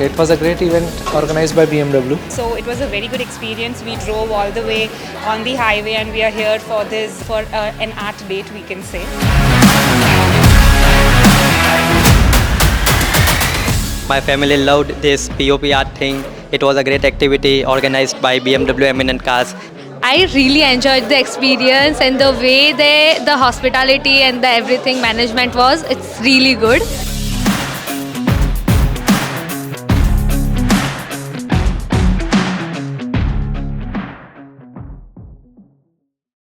It was a great event organized by BMW. So it was a very good experience. We drove all the way on the highway and we are here for an art date, we can say. My family loved this POP art thing. It was a great activity organized by BMW Eminent Cars. I really enjoyed the experience and the way the hospitality and the everything management was. It's really good.